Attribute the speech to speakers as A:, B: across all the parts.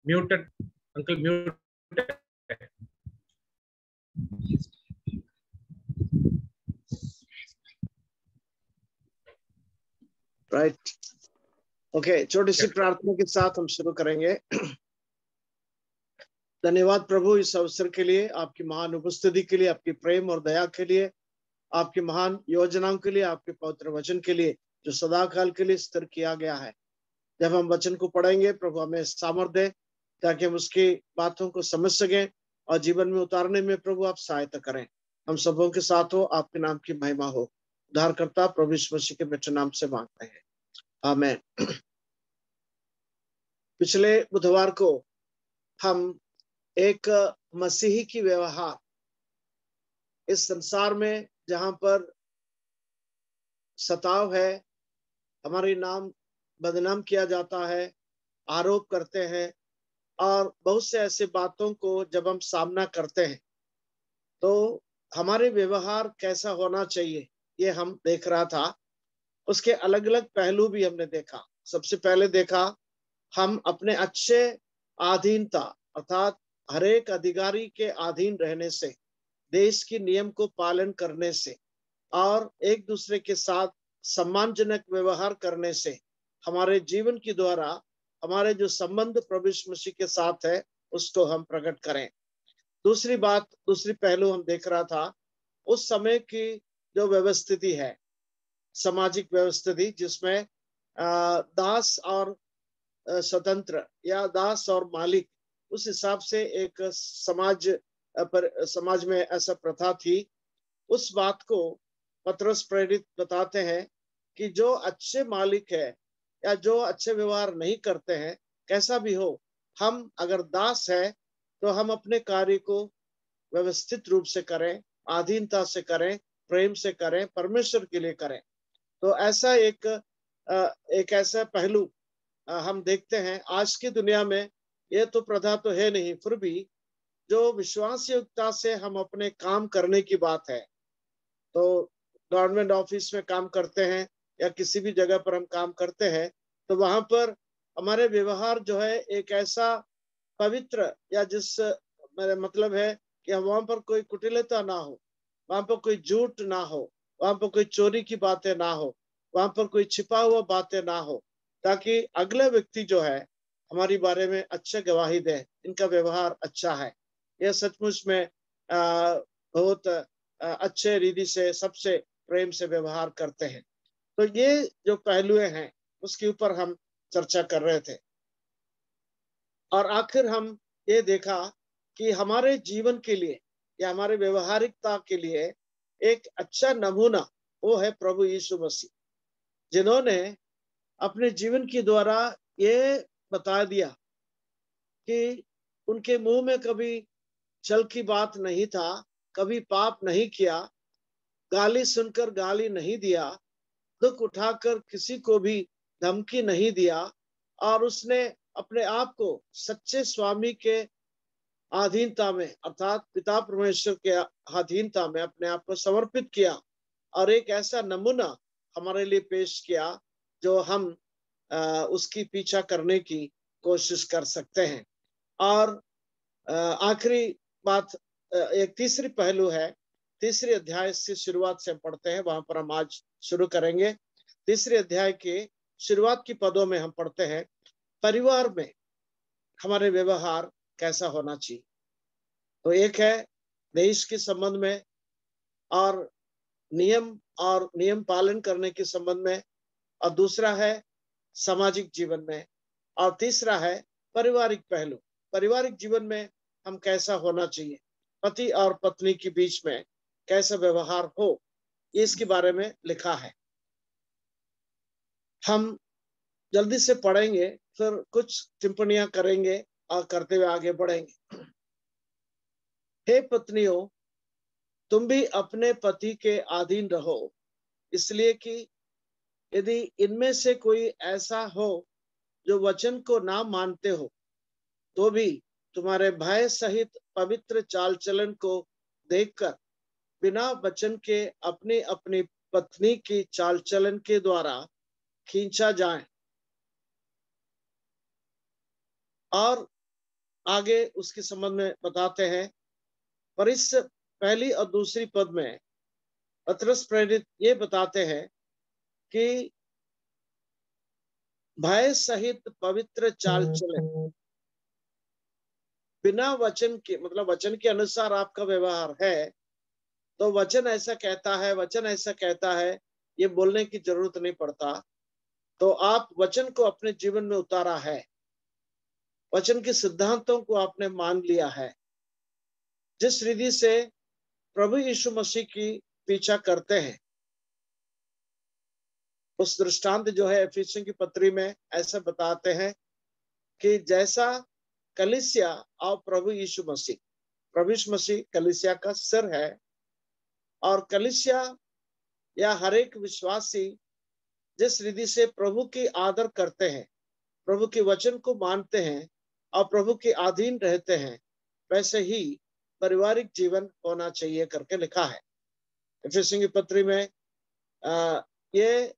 A: Muted uncle, mute
B: right. Okay, छोटी सी प्रार्थना के साथ हम शुरू करेंगे। धन्यवाद प्रभु इस अवसर के लिए, आपकी महान उपस्थिति के लिए, आपकी प्रेम और दया के लिए, आपकी महान योजनाओं के लिए, आपके पवित्र वचन के लिए जो सदा काल के लिए स्थिर किया गया है। जब हम वचन को पढ़ेंगे प्रभु हमें सामर्थ्य दे ताकि हम उसकी बातों को समझ सकें और जीवन में उतारने में प्रभु आप सहायता करें। हम सबों के साथ हो, आपके नाम की महिमा हो। उद्धारकर्ता प्रभु यीशु मसीह के बेटे नाम से मांगते हैं, आमीन। पिछले बुधवार को हम एक मसीही की व्यवहार इस संसार में जहां पर सताव है, हमारी नाम बदनाम किया जाता है, आरोप करते हैं और बहुत से ऐसे बातों को जब हम सामना करते हैं तो हमारे व्यवहार कैसा होना चाहिए ये हम देख रहा था। उसके अलग अलग पहलू भी हमने देखा। सबसे पहले देखा हम अपने अच्छे अधीनता अर्थात हरेक अधिकारी के अधीन रहने से, देश की नियम को पालन करने से और एक दूसरे के साथ सम्मानजनक व्यवहार करने से हमारे जीवन के द्वारा हमारे जो संबंध प्रभु यीशु मसीह के साथ है उसको हम प्रकट करें। दूसरी बात, दूसरी पहलू हम देख रहा था उस समय की जो व्यवस्थिति है, सामाजिक व्यवस्थिति, जिसमें दास और स्वतंत्र या दास और मालिक, उस हिसाब से एक समाज में ऐसा प्रथा थी। उस बात को पतरस प्रेरित बताते हैं कि जो अच्छे मालिक है या जो अच्छे व्यवहार नहीं करते हैं, कैसा भी हो, हम अगर दास है तो हम अपने कार्य को व्यवस्थित रूप से करें, अधीनता से करें, प्रेम से करें, परमेश्वर के लिए करें। तो ऐसा एक ऐसा पहलू हम देखते हैं। आज की दुनिया में ये तो प्रथा तो है नहीं, फिर भी जो विश्वास योग्यता से हम अपने काम करने की बात है, तो गवर्नमेंट ऑफिस में काम करते हैं या किसी भी जगह पर हम काम करते हैं तो वहां पर हमारे व्यवहार जो है एक ऐसा पवित्र, या जिस मेरा मतलब है कि वहां पर कोई कुटिलता ना हो, वहां पर कोई झूठ ना हो, वहां पर कोई चोरी की बातें ना हो, वहां पर कोई छिपा हुआ बातें ना हो, ताकि अगला व्यक्ति जो है हमारी बारे में अच्छे गवाही दे, इनका व्यवहार अच्छा है। यह सचमुच में बहुत अच्छे रीति से सबसे प्रेम से व्यवहार करते हैं। तो ये जो पहलू हैं उसके ऊपर हम चर्चा कर रहे थे और आखिर हम ये देखा कि हमारे जीवन के लिए या हमारे व्यवहारिकता के लिए एक अच्छा नमूना वो है प्रभु यीशु मसीह, जिन्होंने अपने जीवन के द्वारा ये बता दिया कि उनके मुंह में कभी छल की बात नहीं था, कभी पाप नहीं किया, गाली सुनकर गाली नहीं दिया, दुख उठाकर किसी को भी धमकी नहीं दिया और उसने अपने आप को सच्चे स्वामी के अधीनता में अर्थात पिता परमेश्वर के अधीनता में अपने आप को समर्पित किया और एक ऐसा नमूना हमारे लिए पेश किया जो हम उसकी पीछा करने की कोशिश कर सकते हैं। और आखिरी बात, एक तीसरी पहलू है, तीसरे अध्याय से शुरुआत से हम पढ़ते हैं, वहां पर हम आज शुरू करेंगे। तीसरे अध्याय के शुरुआत की पदों में हम पढ़ते हैं, परिवार में हमारे व्यवहार कैसा होना चाहिए। तो एक है देश के संबंध में और नियम पालन करने के संबंध में, और दूसरा है सामाजिक जीवन में, और तीसरा है पारिवारिक पहलू। पारिवारिक जीवन में हम कैसा होना चाहिए, पति और पत्नी के बीच में कैसा व्यवहार हो, ये इसके बारे में लिखा है। हम जल्दी से पढ़ेंगे, फिर कुछ टिप्पणियां करेंगे और करते हुए आगे बढ़ेंगे। हे पत्नियों, तुम भी अपने पति के अधीन रहो, इसलिए कि यदि इनमें से कोई ऐसा हो जो वचन को ना मानते हो, तो भी तुम्हारे भय सहित पवित्र चाल चलन को देखकर बिना वचन के अपनी अपनी पत्नी की चाल चलन के द्वारा खींचा जाए और आगे उसके संबंध में बताते हैं। पर इस पहली और दूसरी पद में पतरस प्रेरित ये बताते हैं कि भय सहित पवित्र चाल चले, बिना वचन के, मतलब वचन के अनुसार आपका व्यवहार है तो वचन ऐसा कहता है, वचन ऐसा कहता है, ये बोलने की जरूरत नहीं पड़ता। तो आप वचन को अपने जीवन में उतारा है, वचन के सिद्धांतों को आपने मान लिया है। जिस रीति से प्रभु यीशु मसीह की पीछा करते हैं, उस दृष्टांत जो है इफिसियों की पत्री में ऐसा बताते हैं कि जैसा कलीसिया और प्रभु यीशु मसीह कलीसिया का सिर है, और कलीसिया या हर एक विश्वासी जिस रीति से प्रभु की आदर करते हैं, प्रभु के वचन को मानते हैं और प्रभु के अधीन रहते हैं, वैसे ही पारिवारिक जीवन होना चाहिए करके लिखा है इफिसियों की पत्री में। ये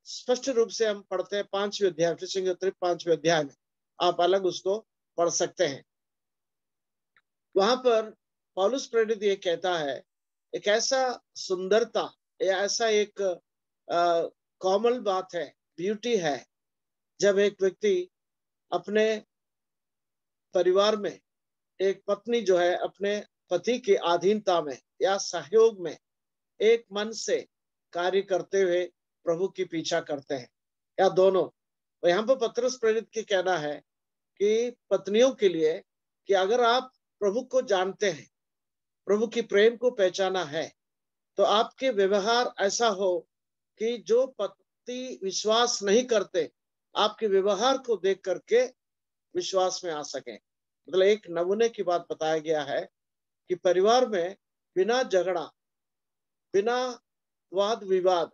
B: स्पष्ट रूप से हम पढ़ते हैं 5वें अध्याय, इफिसियों की पत्री 5वें अध्याय में आप अलग उसको पढ़ सकते हैं। वहां पर पौलुस प्रेरित ये कहता है, एक ऐसा सुंदरता या ऐसा एक कोमल बात है, ब्यूटी है, जब एक व्यक्ति अपने परिवार में, एक पत्नी जो है अपने पति की अधीनता में या सहयोग में एक मन से कार्य करते हुए प्रभु की पीछा करते हैं, या दोनों। तो यहाँ पर पतरस प्रेरित की कहना है कि पत्नियों के लिए कि अगर आप प्रभु को जानते हैं, प्रभु की प्रेम को पहचाना है, तो आपके व्यवहार ऐसा हो कि जो पति विश्वास नहीं करते, आपके व्यवहार को देख करके विश्वास में आ सके। मतलब एक नमूने की बात बताया गया है कि परिवार में बिना झगड़ा, बिना वाद विवाद,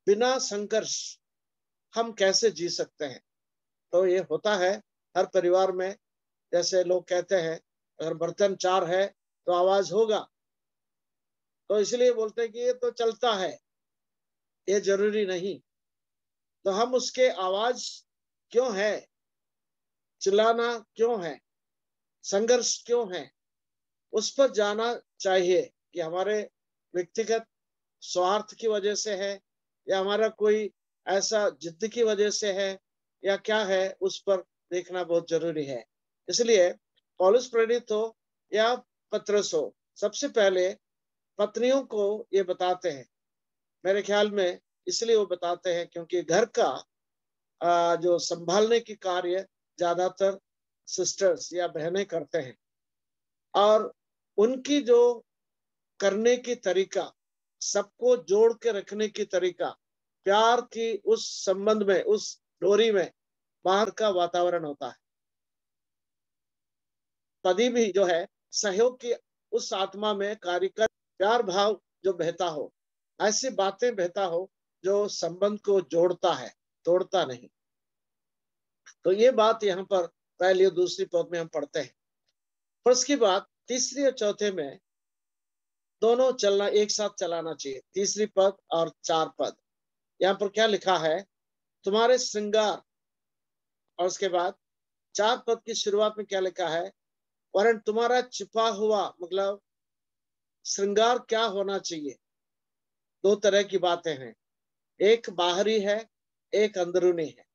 B: बिना संघर्ष हम कैसे जी सकते हैं। तो ये होता है हर परिवार में। जैसे लोग कहते हैं अगर बर्तन 4 है तो आवाज होगा, तो इसलिए बोलते हैं कि ये तो चलता है, ये जरूरी नहीं। तो हम उसके आवाज क्यों है, चिल्लाना क्यों है, संघर्ष क्यों है, उस पर जाना चाहिए कि हमारे व्यक्तिगत स्वार्थ की वजह से है, या हमारा कोई ऐसा जिद की वजह से है, या क्या है, उस पर देखना बहुत जरूरी है। इसलिए पौलुस प्रेरित हो या पतरस हो, सबसे पहले पत्नियों को ये बताते हैं। मेरे ख्याल में इसलिए वो बताते हैं क्योंकि घर का जो संभालने की कार्य ज्यादातर सिस्टर्स या बहनें करते हैं, और उनकी जो करने की तरीका, सबको जोड़ के रखने की तरीका, प्यार की उस संबंध में, उस डोरी में बाहर का वातावरण होता है। पति भी जो है सहयोग की उस आत्मा में कार्य कर, प्यार भाव जो बहता हो, ऐसी बातें बहता हो जो संबंध को जोड़ता है, तोड़ता नहीं। तो ये बात यहाँ पर पहली और दूसरी पद में हम पढ़ते हैं। पर उसके बाद तीसरी और चौथे में दोनों चलना, एक साथ चलाना चाहिए, तीसरी पद और 4 पद। यहाँ पर क्या लिखा है, तुम्हारे श्रृंगार, और उसके बाद 4 पद की शुरुआत में क्या लिखा है, वरन तुम्हारा छिपा हुआ, मतलब श्रृंगार क्या होना चाहिए। 2 तरह की बातें हैं, एक बाहरी है, एक अंदरूनी है।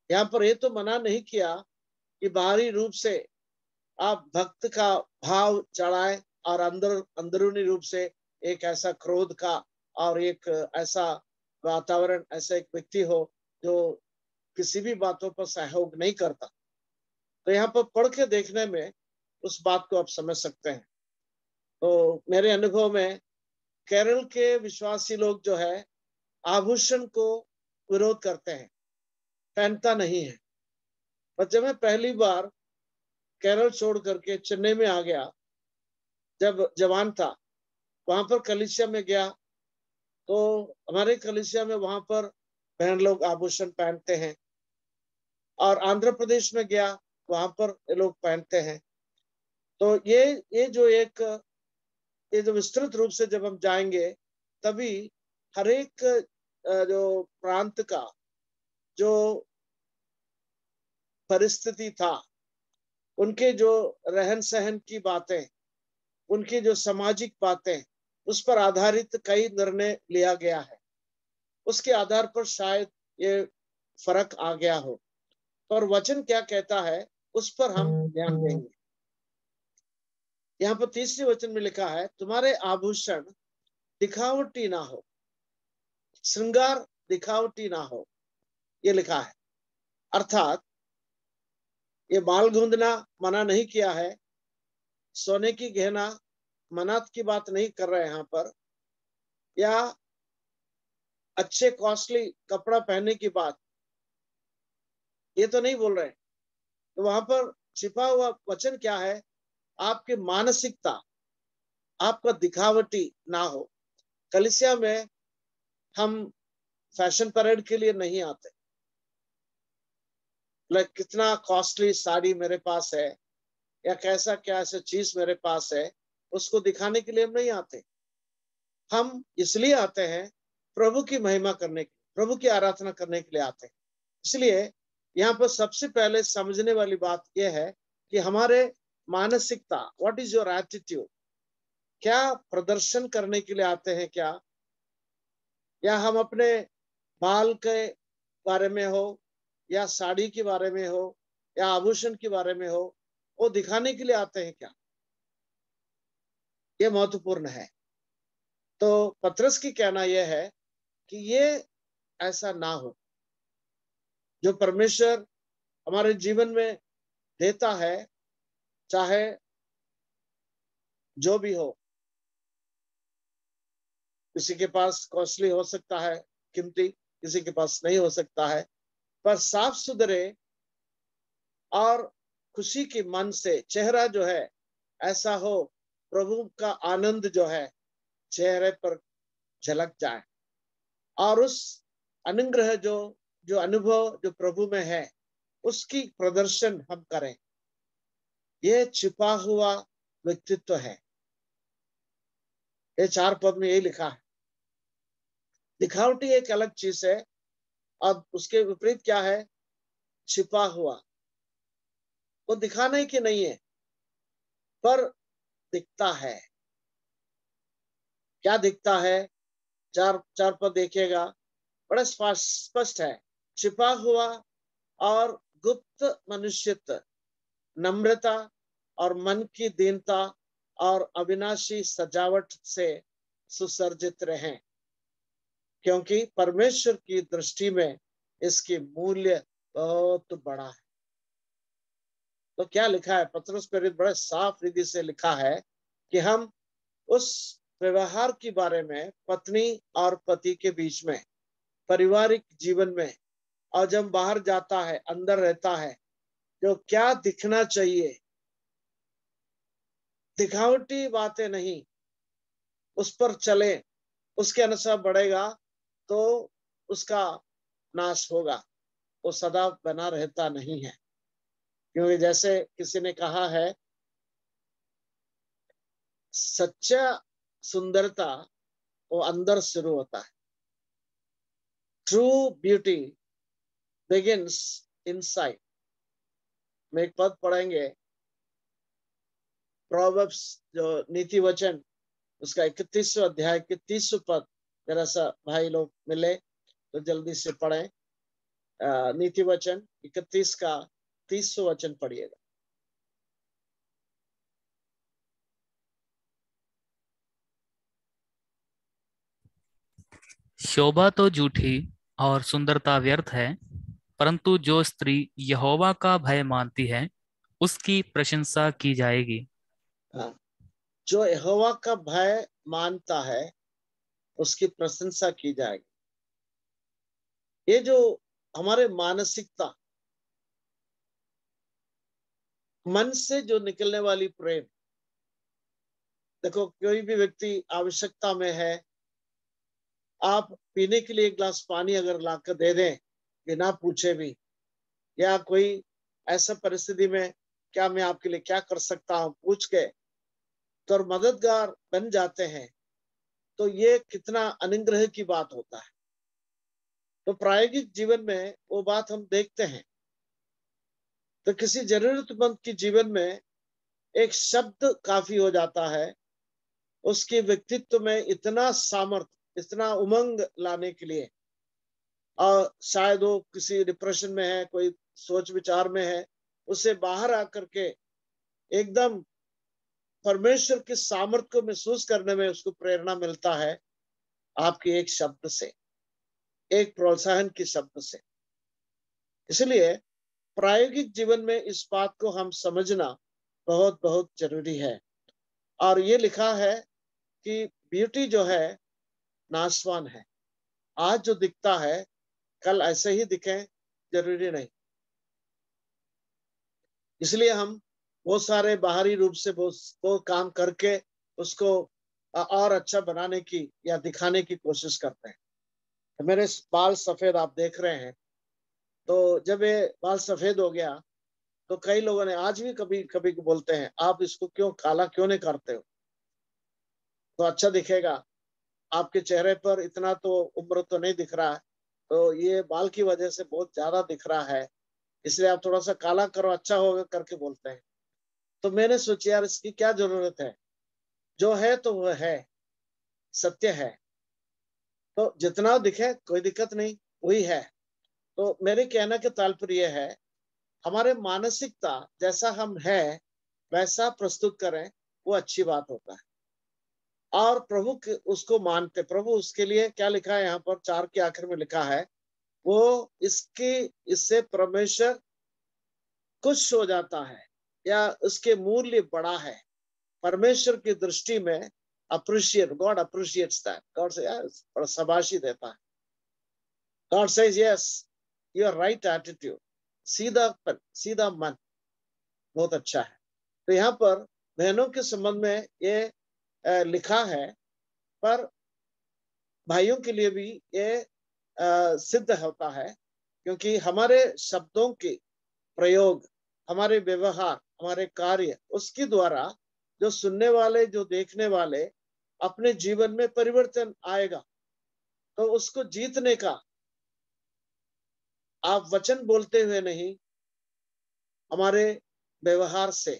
B: यहाँ पर ये तो मना नहीं किया कि बाहरी रूप से आप भक्त का भाव चढ़ाए, और अंदरूनी रूप से एक ऐसा क्रोध का और एक ऐसा वातावरण, ऐसा एक व्यक्ति हो जो किसी भी बातों पर सहयोग नहीं करता। तो यहाँ पर पढ़ के देखने में उस बात को आप समझ सकते हैं। तो मेरे अनुभव में केरल के विश्वासी लोग जो है आभूषण को विरोध करते हैं, पहनता नहीं है। पर जब मैं पहली बार केरल छोड़ करके चेन्नई में आ गया, जब जवान था, वहां पर कलीसिया में गया, तो हमारे कलीसिया में वहां पर बहन लोग आभूषण पहनते हैं, और आंध्र प्रदेश में गया, वहां पर ये लोग पहनते हैं। तो ये जो एक, ये जो विस्तृत रूप से जब हम जाएंगे, तभी हर एक जो प्रांत का जो परिस्थिति था, उनके जो रहन सहन की बातें, उनकी जो सामाजिक बातें, उस पर आधारित कई निर्णय लिया गया है। उसके आधार पर शायद ये फर्क आ गया हो, पर वचन क्या कहता है उस पर हम ध्यान देंगे। यहाँ पर तीसरे वचन में लिखा है, तुम्हारे आभूषण दिखावटी ना हो, श्रृंगार दिखावटी ना हो, ये लिखा है। अर्थात ये बाल गूंदना मना नहीं किया है, सोने की गहना मनात की बात नहीं कर रहे हैं यहाँ पर, या अच्छे कॉस्टली कपड़ा पहनने की बात ये तो नहीं बोल रहे। तो वहां पर छिपा हुआ वचन क्या है, आपकी मानसिकता, आपका दिखावटी ना हो। कलीसिया में हम फैशन परेड के लिए नहीं आते, कितना कॉस्टली साड़ी मेरे पास है या कैसा क्या ऐसा चीज मेरे पास है, उसको दिखाने के लिए हम नहीं आते। हम इसलिए आते हैं प्रभु की महिमा करने के, प्रभु की आराधना करने के लिए आते हैं। इसलिए यहाँ पर सबसे पहले समझने वाली बात यह है कि हमारे मानसिकता, व्हाट इज योर एटीट्यूड, क्या प्रदर्शन करने के लिए आते हैं क्या, या हम अपने बाल के बारे में हो या साड़ी के बारे में हो या आभूषण के बारे में हो, वो दिखाने के लिए आते हैं क्या, ये महत्वपूर्ण है। तो पतरस की कहना यह है कि ये ऐसा ना हो। जो परमेश्वर हमारे जीवन में देता है, चाहे जो भी हो, किसी के पास कॉस्टली हो सकता है, कीमती, किसी के पास नहीं हो सकता है, पर साफ सुथरे और खुशी के मन से चेहरा जो है ऐसा हो, प्रभु का आनंद जो है चेहरे पर झलक जाए, और उस अनुग्रह जो जो अनुभव जो प्रभु में है उसकी प्रदर्शन हम करें। यह छिपा हुआ व्यक्तित्व है। ये 4 पद में यही लिखा है। दिखावटी एक अलग चीज है, अब उसके विपरीत क्या है, छिपा हुआ। वो दिखाना ही कि नहीं है, पर दिखता है। क्या दिखता है, चार चार पद देखिएगा, बड़ा स्पष्ट है। छिपा हुआ और गुप्त मनुष्यत्व, नम्रता और मन की दीनता और अविनाशी सजावट से सुसज्जित रहें, क्योंकि परमेश्वर की दृष्टि में इसकी मूल्य बहुत बड़ा है। तो क्या लिखा है, पतरस प्रेरित बड़े साफ रीति से लिखा है कि हम उस व्यवहार के बारे में पत्नी और पति के बीच में, पारिवारिक जीवन में, और जब बाहर जाता है, अंदर रहता है, जो क्या दिखना चाहिए, दिखावटी बातें नहीं, उस पर चले, उसके अनुसार बढ़ेगा तो उसका नाश होगा, वो सदा बना रहता नहीं है। क्योंकि जैसे किसी ने कहा है, सच्चा सुंदरता वो अंदर शुरू होता है। True beauty begins inside. में एक पद पढ़ेंगे, प्रोवर्ब्स जो नीति वचन, उसका 31वां अध्याय 30वां पद, जरा सा भाई लोग मिले तो जल्दी से पढ़ें। नीति वचन 31 का 30वां वचन पढ़िएगा।
C: शोभा तो झूठी और सुंदरता व्यर्थ है, परंतु जो स्त्री यहोवा का भय मानती है उसकी प्रशंसा की जाएगी।
B: हाँ, जो यहोवा का भय मानता है उसकी प्रशंसा की जाएगी। ये जो हमारे मानसिकता, मन से जो निकलने वाली प्रेम, देखो कोई भी व्यक्ति आवश्यकता में है, आप पीने के लिए एक गिलास पानी अगर लाकर दे दें बिना पूछे भी, या कोई ऐसा परिस्थिति में क्या मैं आपके लिए क्या कर सकता हूं पूछ के, तो मददगार बन जाते हैं, तो ये कितना अनुग्रह की बात होता है। तो प्रायोगिक जीवन में वो बात हम देखते हैं। तो किसी जरूरतमंद के जीवन में एक शब्द काफी हो जाता है, उसके व्यक्तित्व में इतना सामर्थ्य, इतना उमंग लाने के लिए। और शायद वो किसी डिप्रेशन में है, कोई सोच विचार में है, उसे बाहर आकर के एकदम परमेश्वर के सामर्थ्य को महसूस करने में उसको प्रेरणा मिलता है आपके एक शब्द से, एक प्रोत्साहन के शब्द से। इसलिए प्रायोगिक जीवन में इस बात को हम समझना बहुत बहुत जरूरी है। और ये लिखा है कि ब्यूटी जो है नाशवान है। आज जो दिखता है कल ऐसे ही दिखे, जरूरी नहीं। इसलिए हम बहुत सारे बाहरी रूप से वो काम करके उसको और अच्छा बनाने की या दिखाने की कोशिश करते हैं। तो मेरे बाल सफेद आप देख रहे हैं, तो जब ये बाल सफेद हो गया तो कई लोगों ने आज भी कभी कभी बोलते हैं, आप इसको क्यों काला क्यों नहीं करते हो, तो अच्छा दिखेगा। आपके चेहरे पर इतना तो उम्र तो नहीं दिख रहा है, तो ये बाल की वजह से बहुत ज्यादा दिख रहा है, इसलिए आप थोड़ा सा काला करो, अच्छा होगा करके बोलते हैं। तो मैंने सोचा यार इसकी क्या जरूरत है, जो है तो वह है, सत्य है, तो जितना दिखे कोई दिक्कत नहीं, वही है। तो मेरे कहने के तात्पर्य है, हमारे मानसिकता जैसा हम है वैसा प्रस्तुत करें, वो अच्छी बात होता है। और प्रभु उसको मानते, प्रभु उसके लिए क्या लिखा है यहाँ पर 4 के आखिर में लिखा है, वो इससे परमेश्वर खुश हो जाता है या उसके मूल्य बड़ा है। परमेश्वर की दृष्टि में appreciate, God appreciates that, God से बड़ा शाबाशी देता है। God says yes, your right attitude, सीधा मन, बहुत अच्छा है। तो यहाँ पर बहनों के संबंध में ये लिखा है, पर भाइयों के लिए भी ये सिद्ध होता है, क्योंकि हमारे शब्दों के प्रयोग, हमारे व्यवहार, हमारे कार्य, उसके द्वारा जो सुनने वाले, जो देखने वाले अपने जीवन में परिवर्तन आएगा। तो उसको जीतने का आप वचन बोलते हुए नहीं, हमारे व्यवहार से।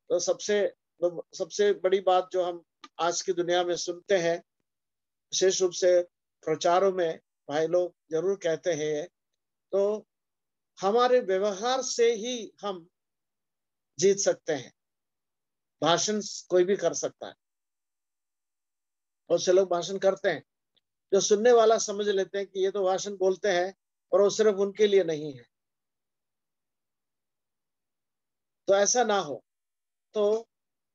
B: तो सबसे बड़ी बात जो हम आज की दुनिया में सुनते हैं, विशेष रूप से प्रचारों में भाई लोग जरूर कहते हैं, तो हमारे व्यवहार से ही हम जीत सकते हैं। भाषण कोई भी कर सकता है, बहुत से लोग भाषण करते हैं, जो सुनने वाला समझ लेते हैं कि ये तो भाषण बोलते हैं और वो सिर्फ उनके लिए नहीं है। तो ऐसा ना हो, तो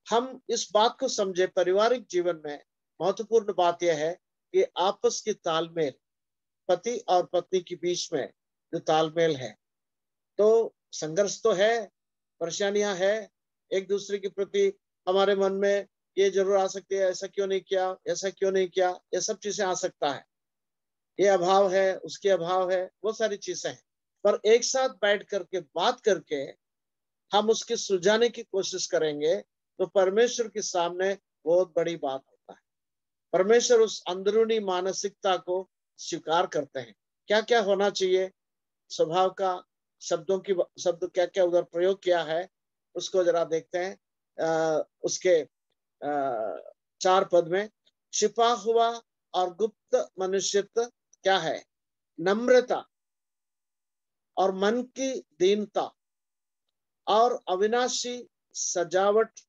B: हम इस बात को समझे, पारिवारिक जीवन में महत्वपूर्ण बात यह है कि आपस की तालमेल, पति और पत्नी के बीच में जो तालमेल है, तो संघर्ष तो है, परेशानियां है, एक दूसरे के प्रति हमारे मन में ये जरूर आ सकती है, ऐसा क्यों नहीं किया, ऐसा क्यों नहीं किया, ये सब चीजें आ सकता है, ये अभाव है, उसके अभाव है, बहुत सारी चीजें हैं। पर एक साथ बैठ करके बात करके हम उसके सुलझाने की कोशिश करेंगे, तो परमेश्वर के सामने बहुत बड़ी बात होता है। परमेश्वर उस अंदरूनी मानसिकता को स्वीकार करते हैं। क्या क्या होना चाहिए स्वभाव का, शब्द क्या क्या उधर प्रयोग किया है, उसको जरा देखते हैं। उसके 4 पद में छिपा हुआ और गुप्त मनुष्यत्व क्या है, नम्रता और मन की दीनता और अविनाशी सजावट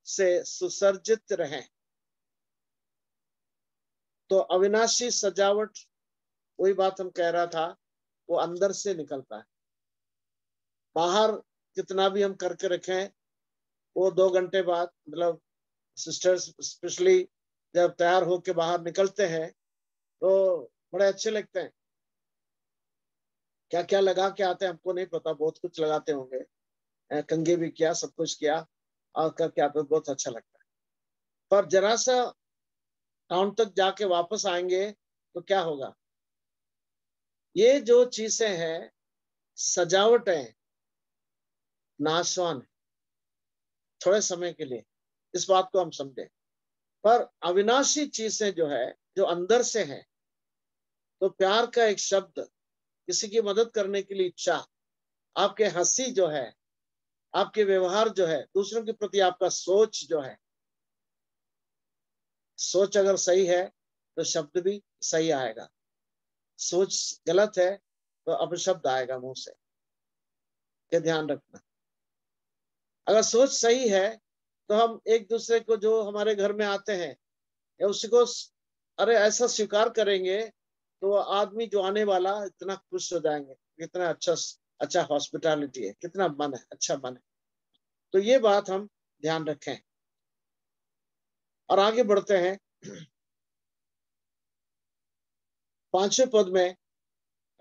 B: से सुसज्जित रहें। तो अविनाशी सजावट, वही बात हम कह रहा था, वो अंदर से निकलता है। बाहर कितना भी हम करके रखें, वो 2 घंटे बाद, मतलब सिस्टर्स स्पेशली जब तैयार होके बाहर निकलते हैं तो बड़े अच्छे लगते हैं। क्या क्या लगा के आते हैं हमको नहीं पता, बहुत कुछ लगाते होंगे, कंघी भी किया, सब कुछ किया और करके आते, बहुत अच्छा लगता है। पर जरा सा टाउन तक जाके वापस आएंगे तो क्या होगा, ये जो चीजें हैं, सजावटें नाशवान है थोड़े समय के लिए, इस बात को हम समझें। पर अविनाशी चीजें जो है, जो अंदर से है, तो प्यार का एक शब्द, किसी की मदद करने के लिए इच्छा, आपके हंसी जो है, आपके व्यवहार जो है, दूसरों के प्रति आपका सोच जो है, सोच अगर सही है तो शब्द भी सही आएगा, सोच गलत है तो अपशब्द आएगा मुंह से। ये ध्यान रखना। अगर सोच सही है तो हम एक दूसरे को, जो हमारे घर में आते हैं, या उसको अरे ऐसा स्वीकार करेंगे तो वो आदमी जो आने वाला इतना खुश हो जाएंगे, कितना अच्छा हॉस्पिटैलिटी है, कितना मन है, अच्छा मन है। तो ये बात हम ध्यान रखें और आगे बढ़ते हैं। 5वें पद में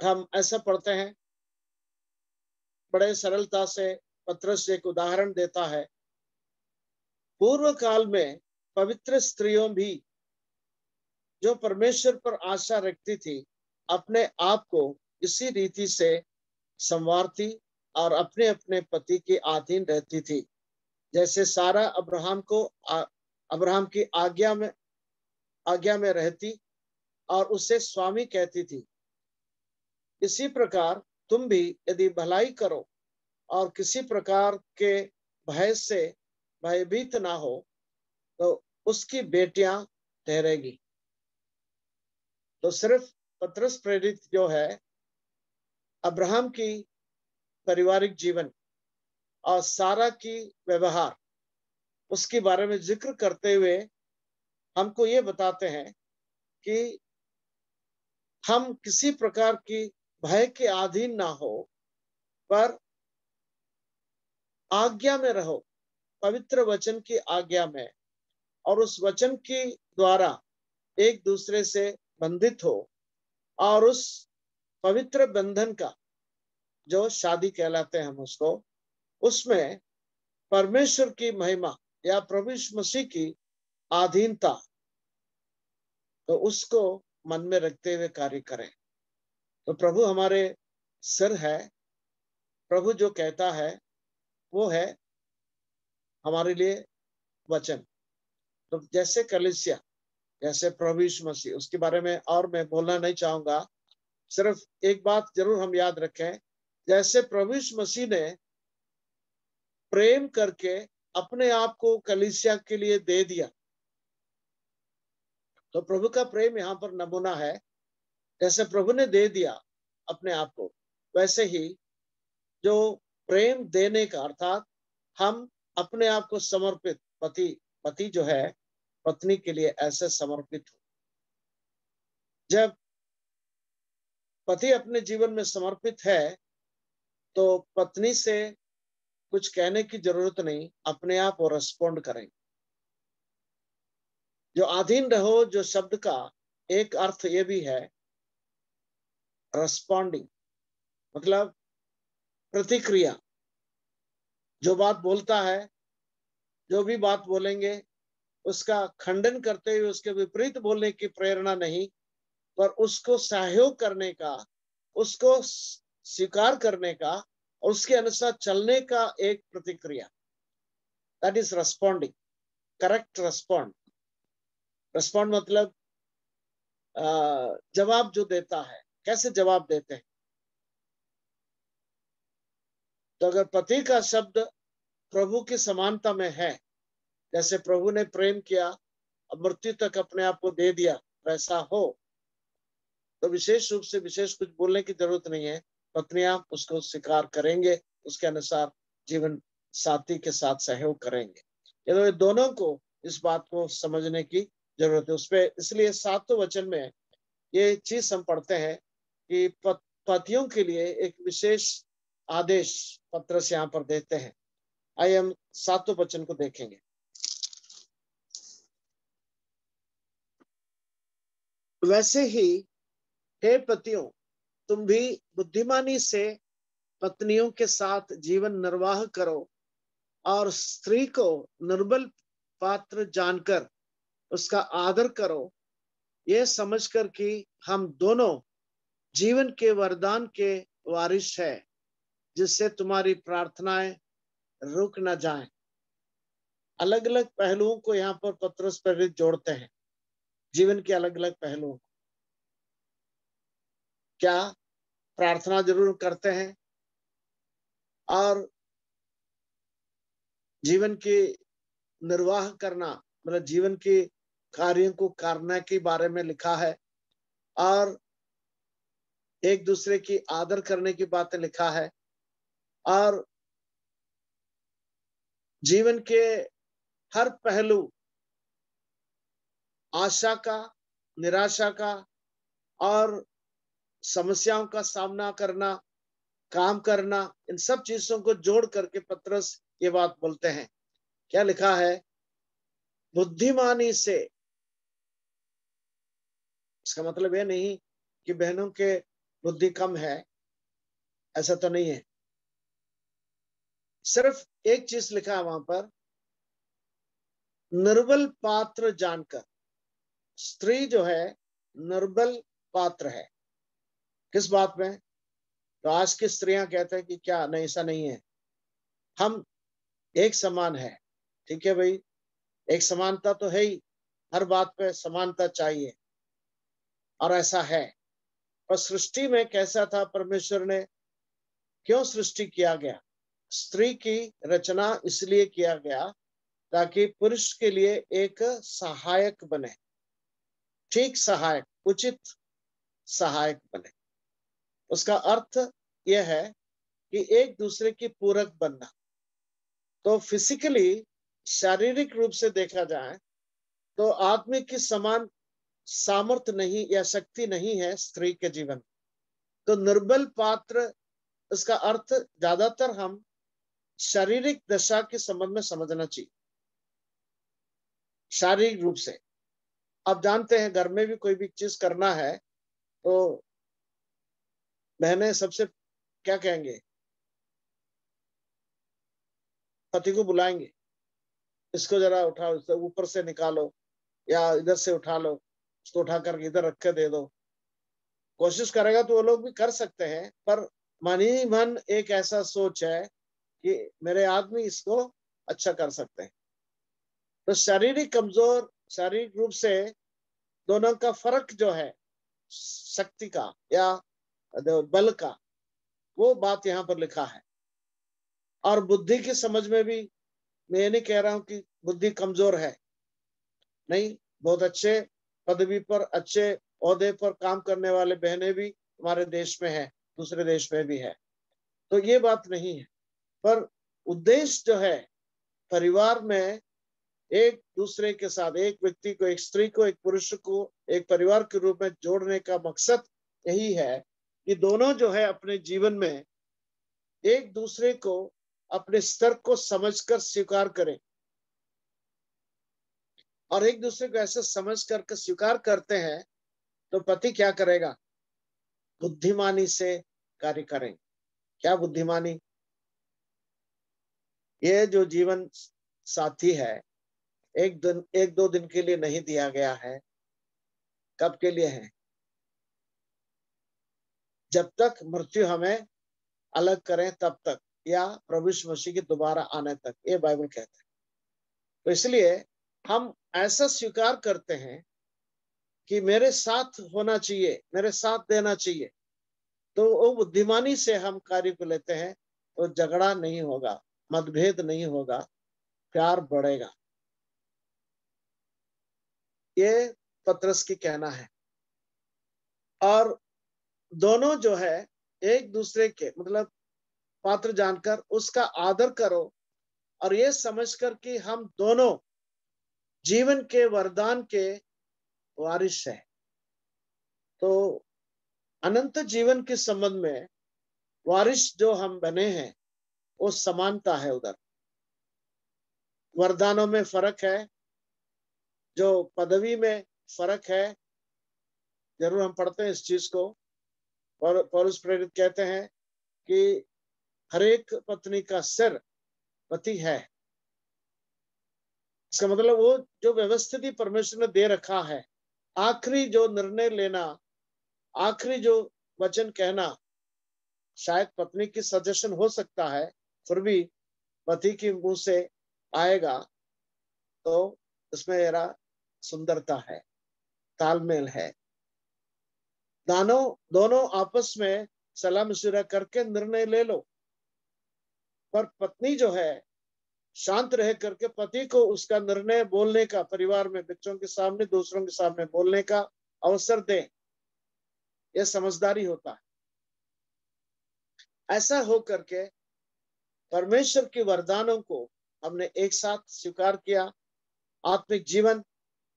B: हम ऐसा पढ़ते हैं, बड़े सरलता से पत्रस एक उदाहरण देता है। पूर्व काल में पवित्र स्त्रियों भी जो परमेश्वर पर आशा रखती थी, अपने आप को इसी रीति से संवारती और अपने अपने पति के अधीन रहती थी, जैसे सारा अब्राहम की आज्ञा में रहती और उसे स्वामी कहती थी। इसी प्रकार तुम भी यदि भलाई करो और किसी प्रकार के भय से भयभीत ना हो, तो उसकी बेटियां ठहरेगी। तो सिर्फ पत्रस प्रेरित जो है, अब्राहम की पारिवारिक जीवन और सारा की व्यवहार, उसके बारे में जिक्र करते हुए हमको ये बताते हैं कि हम किसी प्रकार की भय के अधीन ना हो, पर आज्ञा में रहो, पवित्र वचन की आज्ञा में, और उस वचन के द्वारा एक दूसरे से बंधित हो, और उस पवित्र बंधन का, जो शादी कहलाते हैं हम उसको, उसमें परमेश्वर की महिमा या प्रभु यीशु मसीह की अधीनता, तो उसको मन में रखते हुए कार्य करें। तो प्रभु हमारे सिर है, प्रभु जो कहता है वो है हमारे लिए वचन। तो जैसे कलीसिया, जैसे प्रभु यीशु मसीह, उसके बारे में और मैं बोलना नहीं चाहूंगा, सिर्फ एक बात जरूर हम याद रखें, जैसे प्रभु यीशु मसीह ने प्रेम करके अपने आप को कलीसिया के लिए दे दिया, तो प्रभु का प्रेम यहाँ पर नमूना है। जैसे प्रभु ने दे दिया अपने आप को, वैसे ही जो प्रेम देने का, अर्थात हम अपने आप को समर्पित, पति जो है पत्नी के लिए ऐसे समर्पित हो। जब पति अपने जीवन में समर्पित है तो पत्नी से कुछ कहने की जरूरत नहीं, अपने आप वो रेस्पॉन्ड करेंगे। जो अधीन रहो, जो शब्द का एक अर्थ ये भी है रेस्पॉन्डिंग, मतलब प्रतिक्रिया। जो बात बोलता है, जो भी बात बोलेंगे, उसका खंडन करते हुए उसके विपरीत बोलने की प्रेरणा नहीं, पर उसको सहयोग करने का, उसको स्वीकार करने का और उसके अनुसार चलने का एक प्रतिक्रिया, that is responding. Correct respond. Respond मतलब जवाब जो देता है, कैसे जवाब देते हैं। तो अगर पति का शब्द प्रभु की समानता में है, जैसे प्रभु ने प्रेम किया और मृत्यु तक अपने आप को दे दिया, वैसा हो, तो विशेष रूप से विशेष कुछ बोलने की जरूरत नहीं है। पत्नियां उसको स्वीकार करेंगे, उसके अनुसार जीवन साथी के साथ सहयोग करेंगे। ये दोनों को इस बात को समझने की जरूरत है उस पर। इसलिए 7वें वचन में ये चीज हम पढ़ते हैं कि पतियों के लिए एक विशेष आदेश पत्रस यहाँ पर देते हैं। आइए हम 7वें वचन को देखेंगे। वैसे ही हे पतियों, तुम भी बुद्धिमानी से पत्नियों के साथ जीवन निर्वाह करो, और स्त्री को निर्बल पात्र जानकर उसका आदर करो, यह समझकर कि हम दोनों जीवन के वरदान के वारिस है, जिससे तुम्हारी प्रार्थनाएं रुक न जाएं। अलग अलग पहलुओं को यहाँ पर पत्रस प्रेरित जोड़ते हैं, जीवन के अलग अलग पहलुओं। क्या प्रार्थना जरूर करते हैं, और जीवन की निर्वाह करना, मतलब जीवन के कार्यों को करने के बारे में लिखा है, और एक दूसरे की आदर करने की बातें लिखा है, और जीवन के हर पहलू, आशा का, निराशा का और समस्याओं का सामना करना, काम करना, इन सब चीजों को जोड़ करके पतरस ये बात बोलते हैं। क्या लिखा है? बुद्धिमानी से। इसका मतलब ये नहीं कि बहनों के बुद्धि कम है, ऐसा तो नहीं है। सिर्फ एक चीज लिखा है वहां पर, निर्बल पात्र जानकर। स्त्री जो है निर्बल पात्र है। किस बात में? तो आज की स्त्रियां कहते हैं कि क्या नहीं, ऐसा नहीं है, हम एक समान है। ठीक है भाई, एक समानता तो है ही, हर बात पे समानता चाहिए, और ऐसा है। पर सृष्टि में कैसा था? परमेश्वर ने क्यों सृष्टि किया गया? स्त्री की रचना इसलिए किया गया ताकि पुरुष के लिए एक सहायक बने, ठीक सहायक, उचित सहायक बने। उसका अर्थ यह है कि एक दूसरे की पूरक बनना। तो फिजिकली, शारीरिक रूप से देखा जाए तो आदमी की समान सामर्थ्य नहीं या शक्ति नहीं है स्त्री के जीवन। तो निर्बल पात्र, इसका अर्थ ज्यादातर हम शारीरिक दशा के संबंध में समझना चाहिए, शारीरिक रूप से। आप जानते हैं घर में भी कोई भी चीज करना है तो बहनें सबसे क्या कहेंगे? पति को बुलाएंगे, इसको जरा उठाओ, इसको ऊपर से निकालो, या इधर से उठा लो, उसको उठा करके इधर रख के दे दो। कोशिश करेगा तो वो लोग भी कर सकते हैं, पर मन ही मन एक ऐसा सोच है कि मेरे आदमी इसको अच्छा कर सकते हैं। तो शारीरिक कमजोर, शारीरिक रूप से दोनों का फर्क जो है, शक्ति का या बल का, वो बात यहाँ पर लिखा है। और बुद्धि की समझ में भी मैं ये नहीं कह रहा हूं कि बुद्धि कमजोर है, नहीं। बहुत अच्छे पदवी पर, अच्छे ओहदे पर काम करने वाले बहनें भी हमारे देश में है, दूसरे देश में भी है, तो ये बात नहीं है। पर उद्देश्य जो है, परिवार में एक दूसरे के साथ, एक व्यक्ति को, एक स्त्री को, एक पुरुष को एक परिवार के रूप में जोड़ने का मकसद यही है कि दोनों जो है अपने जीवन में एक दूसरे को अपने स्तर को समझकर स्वीकार करें। और एक दूसरे को ऐसे समझ करके स्वीकार करते हैं तो पति क्या करेगा? बुद्धिमानी से कार्य करें। क्या बुद्धिमानी? ये जो जीवन साथी है, एक दिन, एक दो दिन के लिए नहीं दिया गया है। कब के लिए है? जब तक मृत्यु हमें अलग करें तब तक, या प्रभु यीशु मसीह के दोबारा आने तक, ये बाइबल कहता है। तो इसलिए हम ऐसा स्वीकार करते हैं कि मेरे साथ होना चाहिए, मेरे साथ देना चाहिए। तो वो बुद्धिमानी से हम कार्य को लेते हैं, तो झगड़ा नहीं होगा, मतभेद नहीं होगा, प्यार बढ़ेगा। ये पतरस की कहना है। और दोनों जो है एक दूसरे के, मतलब पात्र जानकर उसका आदर करो, और ये समझकर कि हम दोनों जीवन के वरदान के वारिस है। तो अनंत जीवन के संबंध में वारिस जो हम बने हैं, वो समानता है। उधर वरदानों में फर्क है, जो पदवी में फर्क है, जरूर हम पढ़ते हैं इस चीज को। और पौलुस प्रेरित कहते हैं कि हर एक पत्नी का सिर पति है। इसका मतलब वो जो व्यवस्थित परमेश्वर ने दे रखा है, आखिरी जो निर्णय लेना, आखिरी जो वचन कहना शायद पत्नी की सजेशन हो सकता है, फिर भी पति के मुंह से आएगा, तो इसमें मेरा सुंदरता है, तालमेल है। दोनों आपस में सलाह मशविरा करके निर्णय ले लो। पर पत्नी जो है शांत रह करके पति को उसका निर्णय बोलने का, परिवार में बच्चों के सामने, दूसरों के सामने बोलने का अवसर दे। यह समझदारी होता है। ऐसा हो करके परमेश्वर के वरदानों को हमने एक साथ स्वीकार किया। आत्मिक जीवन,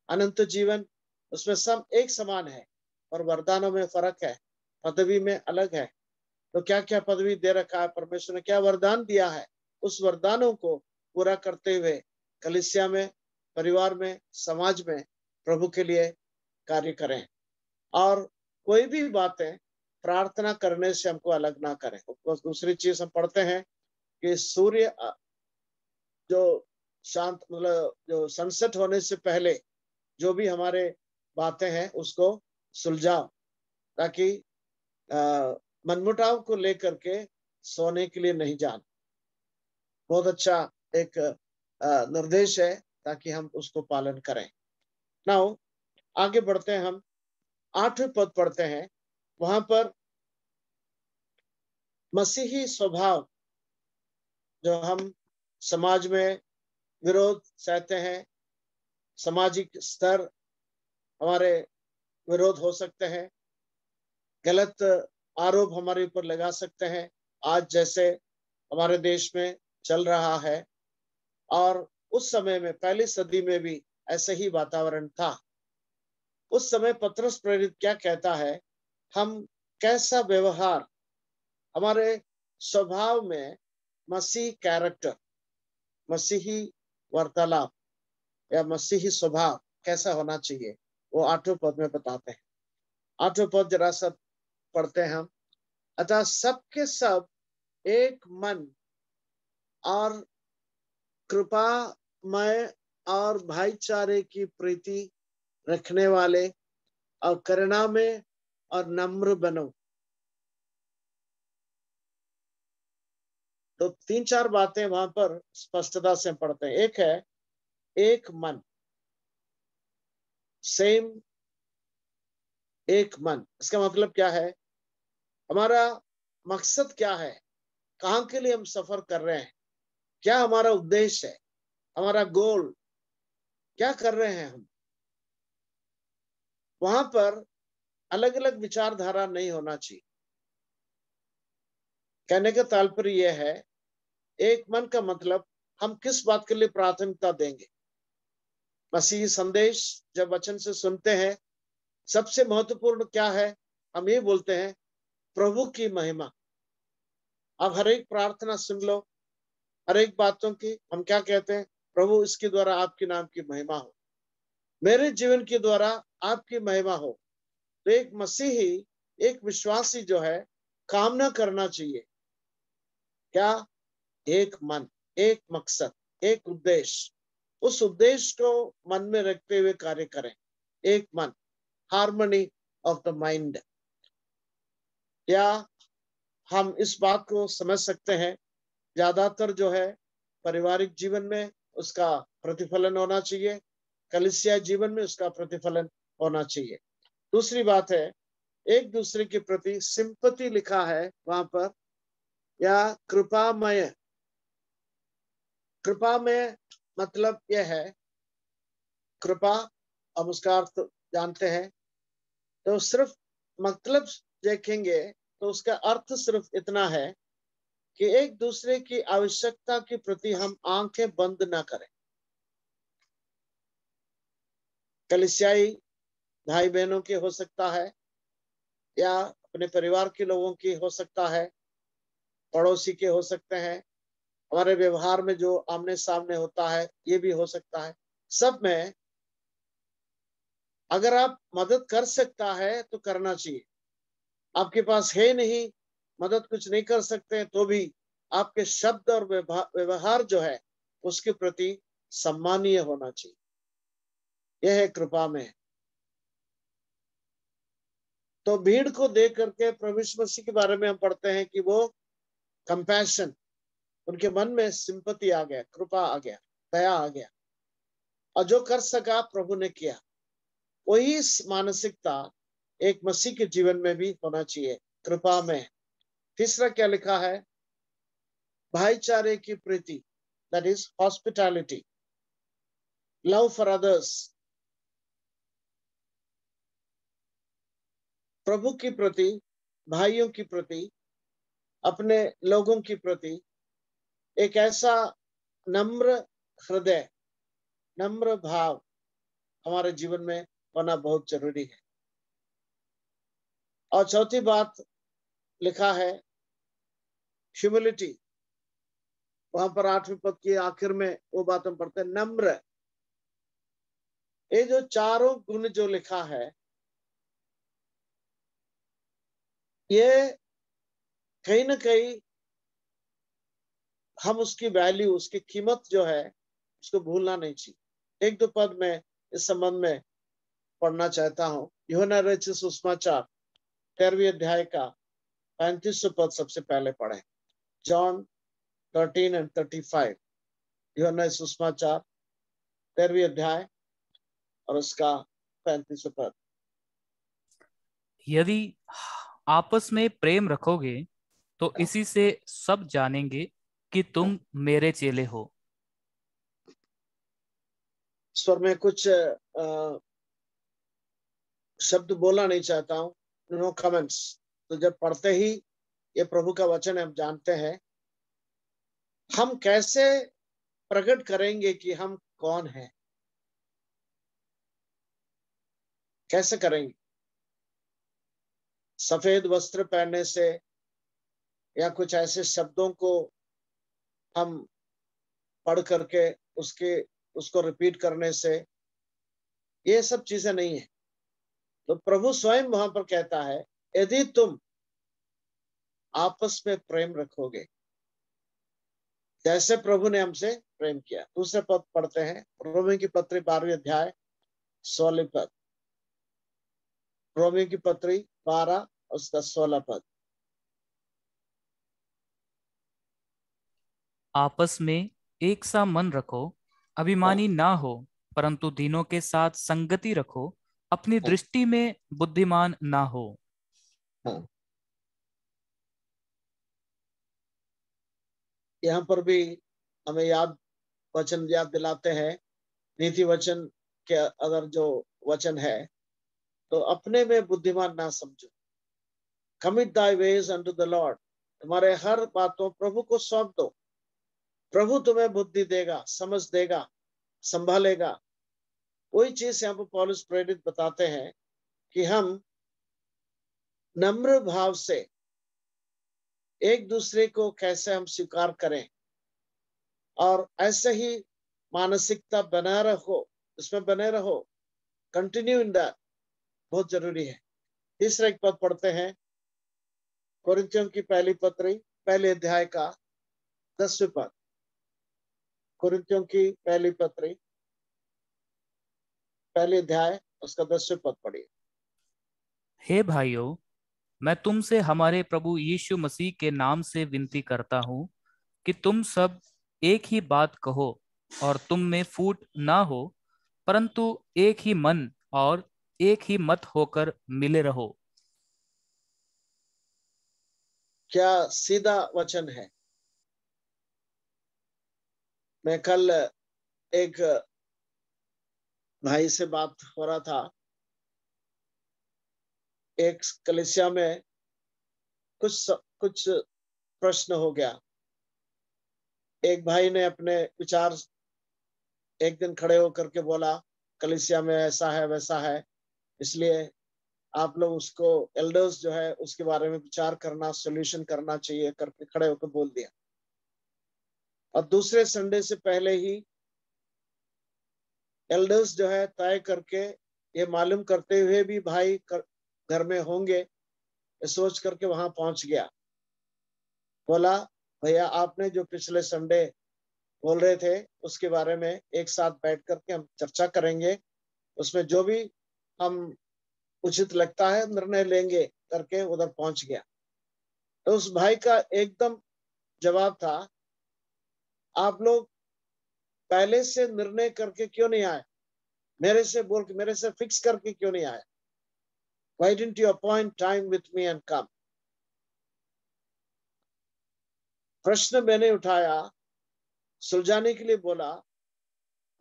B: अनंत जीवन, उसमें सब एक समान है, और वरदानों में फर्क है, पदवी में अलग है। तो क्या क्या पदवी दे रखा है परमेश्वर ने, क्या वरदान दिया है, उस वरदानों को पूरा करते हुए कलीसिया में, परिवार में, समाज में प्रभु के लिए कार्य करें। और कोई भी बातें प्रार्थना करने से हमको अलग ना करें। दूसरी चीज हम पढ़ते हैं कि सूर्य जो शांत, मतलब जो सनसेट होने से पहले जो भी हमारे बातें हैं उसको सुलझाओ, ताकि मनमुटाव को लेकर के सोने के लिए नहीं जाना। बहुत अच्छा एक निर्देश है, ताकि हम उसको पालन करें। नाउ आगे बढ़ते हैं, हम 8वें पद पढ़ते हैं। वहां पर मसीही स्वभाव, जो हम समाज में विरोध सहते हैं, सामाजिक स्तर हमारे विरोध हो सकते हैं, गलत आरोप हमारे ऊपर लगा सकते हैं, आज जैसे हमारे देश में चल रहा है। और उस समय में, पहली सदी में भी ऐसे ही वातावरण था। उस समय पतरस प्रेरित क्या कहता है, हम कैसा व्यवहार, हमारे स्वभाव में मसीही कैरेक्टर, मसीही वार्तालाप या मसीही स्वभाव कैसा होना चाहिए, वो 8वें पद में बताते हैं। 8वें पद जरा सा पढ़ते हैं हम। अतः सबके सब एक मन और कृपामय और भाईचारे की प्रीति रखने वाले और करुणा में और नम्र बनो। तो 3-4 बातें वहां पर स्पष्टता से पढ़ते हैं। एक है एक मन, सेम, एक मन। इसका मतलब क्या है, हमारा मकसद क्या है, कहाँ के लिए हम सफर कर रहे हैं, क्या हमारा उद्देश्य है, हमारा गोल क्या कर रहे हैं हम। वहां पर अलग अलग विचारधारा नहीं होना चाहिए। कहने का तात्पर्य यह है, एक मन का मतलब हम किस बात के लिए प्राथमिकता देंगे। मसीही संदेश जब वचन से सुनते हैं, सबसे महत्वपूर्ण क्या है, हम ये बोलते हैं प्रभु की महिमा। अब हर एक प्रार्थना सुन लो, हर एक बातों की हम क्या कहते हैं, प्रभु इसके द्वारा आपके नाम की महिमा हो, मेरे जीवन के द्वारा आपकी महिमा हो। तो एक मसीही, एक विश्वासी जो है, कामना करना चाहिए क्या, एक मन, एक मकसद, एक उद्देश्य। उस उद्देश्य को मन में रखते हुए कार्य करें। एक मन, हार्मनी ऑफ द माइंड। या हम इस बात को समझ सकते हैं, ज्यादातर जो है पारिवारिक जीवन में उसका प्रतिफलन होना चाहिए, कलीसिया जीवन में उसका प्रतिफलन होना चाहिए। दूसरी बात है, एक दूसरे के प्रति सिंपैथी लिखा है वहां पर, या कृपामय। कृपामय मतलब यह है, कृपा, हम उसका अर्थ जानते हैं, तो सिर्फ मतलब देखेंगे तो उसका अर्थ सिर्फ इतना है कि एक दूसरे की आवश्यकता के प्रति हम आंखें बंद ना करें। कलीसियाई भाई बहनों की हो सकता है, या अपने परिवार के लोगों की हो सकता है, पड़ोसी के हो सकते हैं, हमारे व्यवहार में जो आमने सामने होता है ये भी हो सकता है। सब में अगर आप मदद कर सकता है तो करना चाहिए। आपके पास है नहीं, मदद कुछ नहीं कर सकते, तो भी आपके शब्द और व्यवहार जो है उसके प्रति सम्मानीय होना चाहिए। यह है कृपा में। तो भीड़ को देख करके प्रभु यीशु मसीह के बारे में हम पढ़ते हैं कि वो कंपैशन, उनके मन में सिंपैथी आ गया, कृपा आ गया, दया आ गया, और जो कर सका प्रभु ने किया। वही मानसिकता एक मसीह के जीवन में भी होना चाहिए, कृपा में। तीसरा क्या लिखा है, भाईचारे की प्रीति, that is hospitality, love for others, प्रभु की प्रति, भाइयों की प्रति, अपने लोगों की प्रति एक ऐसा नम्र हृदय, नम्र भाव हमारे जीवन में होना बहुत जरूरी है। और चौथी बात लिखा है ह्यूमिलिटी, वहां पर 8वें पद के आखिर में वो बात हम पढ़ते हैं, नम्र। ये जो चारों गुण जो लिखा है, ये कहीं ना कहीं हम उसकी वैल्यू, उसकी कीमत जो है उसको भूलना नहीं चाहिए। एक दो पद में इस संबंध में पढ़ना चाहता हूँ। यूहन्ना रचित सुसमाचार 13वें अध्याय का 35वां पद सबसे पहले पढ़े। जॉन 13 and 35, यूहन्ना सुसमाचार 13वें अध्याय और उसका 35वां पद।
C: यदि आपस में प्रेम रखोगे तो इसी से सब जानेंगे कि तुम मेरे चेले हो।
B: इस पर मैं कुछ शब्द बोलना नहीं चाहता हूँ, नो कमेंट्स। तो जब पढ़ते ही ये प्रभु का वचन हम जानते हैं, हम कैसे प्रकट करेंगे कि हम कौन हैं, कैसे करेंगे? सफेद वस्त्र पहनने से या कुछ ऐसे शब्दों को हम पढ़ करके उसको रिपीट करने से, ये सब चीजें नहीं है। तो प्रभु स्वयं वहां पर कहता है, यदि तुम आपस में प्रेम रखोगे जैसे प्रभु ने हमसे प्रेम किया। दूसरे पद पढ़ते हैं, रोमियो की पत्री 12वें अध्याय 16 पद। रोमियो की पत्री 12 उसका 16 पद।
C: आपस में एक सा मन रखो, अभिमानी ना हो, परंतु दीनों के साथ संगति रखो, अपनी दृष्टि में बुद्धिमान ना हो।
B: हाँ, यहाँ पर भी हमें वचन याद दिलाते हैं, नीति वचन के अगर जो वचन है, तो अपने में बुद्धिमान ना समझो। Commit thy ways unto the Lord, तुम्हारे हर बातों प्रभु को सौंप दो। प्रभु तुम्हें बुद्धि देगा, समझ देगा, संभालेगा। वही चीज यहाँ पर पौलुस प्रेरित बताते हैं कि हम नम्र भाव से एक दूसरे को कैसे हम स्वीकार करें, और ऐसे ही मानसिकता बना रहो, इसमें बने रहो, कंटिन्यू इन दैट, बहुत जरूरी है। तीसरा एक पद पढ़ते हैं, कोरिन्थियों की पहली पत्री पहले अध्याय का 10वें पद। कोरिन्थियों की पहली पत्री पहले अध्याय उसका 10वें पद पढ़िए।
C: हे भाइयों, मैं तुमसे हमारे प्रभु यीशु मसीह के नाम से विनती करता हूँ कि तुम सब एक ही बात कहो और तुम में फूट ना हो, परंतु एक ही मन और एक ही मत होकर मिले रहो।
B: क्या सीधा वचन है। मैं कल एक भाई से बात हो रहा था, एक कलीसिया में कुछ प्रश्न हो गया। एक भाई ने अपने विचार एक दिन खड़े होकर के बोला, कलीसिया में ऐसा है वैसा है, इसलिए आप लोग उसको, एल्डर्स जो है उसके बारे में विचार करना, सॉल्यूशन करना चाहिए करके खड़े होकर बोल दिया। और दूसरे संडे से पहले ही एल्डर्स जो है तय करके, ये मालूम करते हुए भी भाई घर में होंगे, ये सोच करके वहां पहुंच गया। बोला, भैया आपने जो पिछले संडे बोल रहे थे उसके बारे में एक साथ बैठ करके हम चर्चा करेंगे, उसमें जो भी हम उचित लगता है निर्णय लेंगे करके उधर पहुंच गया। तो उस भाई का एकदम जवाब था, आप लोग पहले से निर्णय करके क्यों नहीं आए, मेरे से बोल के, मेरे से फिक्स करके क्यों नहीं आए? Why didn't you appoint time with me and come? प्रश्न मैंने उठाया, सुलझाने के लिए बोला।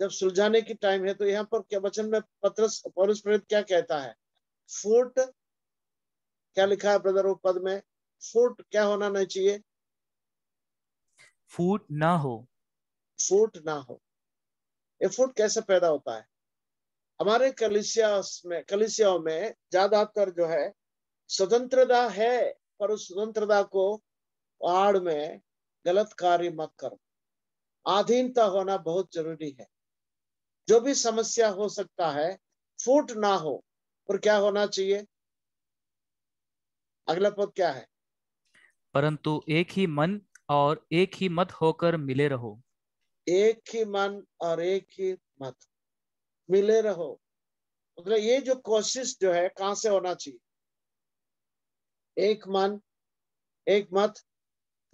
B: जब सुलझाने की टाइम है तो यहाँ पर क्या वचन में पौलुस प्रेरित क्या कहता है? फूट क्या लिखा है ब्रदर वो पद में? फूट क्या होना नहीं चाहिए?
C: फूट ना हो।
B: फूट ना हो। ये फूट कैसे पैदा होता है? हमारे कलीसियाओं में ज्यादातर जो है स्वतंत्रता है, पर उस स्वतंत्रता को आड़ में गलत कार्य मत करो। अधीनता होना बहुत जरूरी है। जो भी समस्या हो सकता है, फूट ना हो। और क्या होना चाहिए? अगला पद क्या है?
C: परंतु एक ही मन और एक ही मत होकर मिले रहो।
B: एक ही मन और एक ही मत मिले रहो। मतलब ये जो कोशिश जो है कहां से होना चाहिए? एक मन एक मत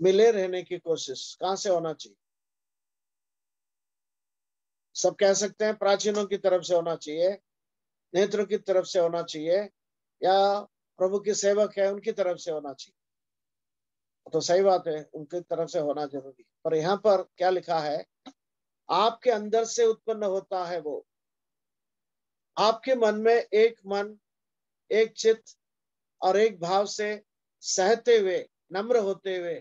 B: मिले रहने की कोशिश कहां से होना चाहिए? सब कह सकते हैं प्राचीनों की तरफ से होना चाहिए, नेत्रों की तरफ से होना चाहिए, या प्रभु के सेवक है उनकी तरफ से होना चाहिए। तो सही बात है, उनकी तरफ से होना जरूरी है। पर यहाँ पर क्या लिखा है? आपके अंदर से उत्पन्न होता है वो। आपके मन में एक मन, एक चित्त और एक भाव से सहते हुए, नम्र होते हुए,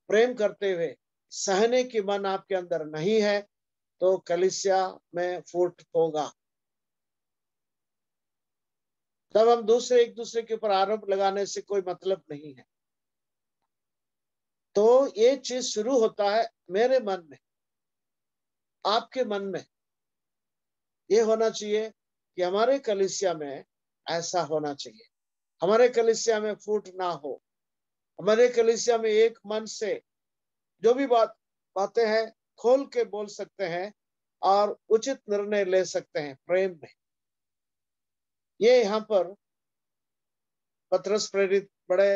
B: प्रेम करते हुए सहने की मन आपके अंदर नहीं है, तो कलीसिया में फूट होगा। तब हम एक दूसरे के ऊपर आरोप लगाने से कोई मतलब नहीं है। तो ये चीज शुरू होता है मेरे मन में, आपके मन में। ये होना चाहिए कि हमारे कलीसिया में ऐसा होना चाहिए। हमारे कलीसिया में फूट ना हो। हमारे कलीसिया में एक मन से जो भी बातें हैं खोल के बोल सकते हैं और उचित निर्णय ले सकते हैं प्रेम में। ये यहाँ पर पतरस प्रेरित बड़े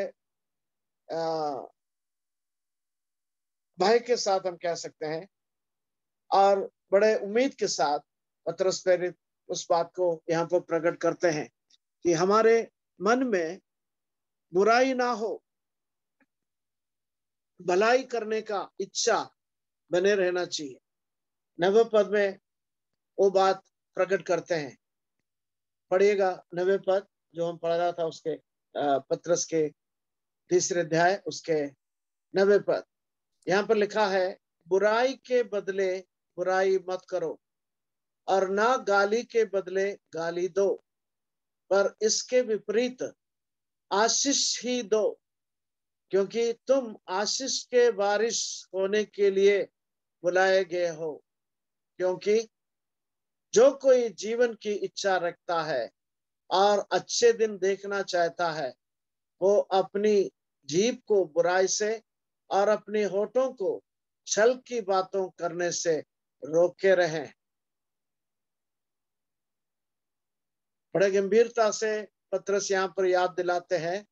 B: भय के साथ हम कह सकते हैं और बड़े उम्मीद के साथ पतरस प्रेरित उस बात को यहाँ पर प्रकट करते हैं कि हमारे मन में बुराई ना हो, भलाई करने का इच्छा बने रहना चाहिए। 9वें पद में वो बात प्रकट करते हैं। पढ़िएगा 9वें पद जो हम पढ़ रहा था, उसके पतरस के 3 अध्याय उसके 9वें पद। यहाँ पर लिखा है, बुराई के बदले बुराई मत करो और ना गाली के बदले गाली दो, पर इसके विपरीत आशीष ही दो, क्योंकि तुम आशीष के वारिस होने के लिए बुलाए गए हो। क्योंकि जो कोई जीवन की इच्छा रखता है और अच्छे दिन देखना चाहता है, वो अपनी जीभ को बुराई से और अपने होठों को छल की बातों करने से रोके रहें। बड़े गंभीरता से पतरस यहाँ पर याद दिलाते हैं,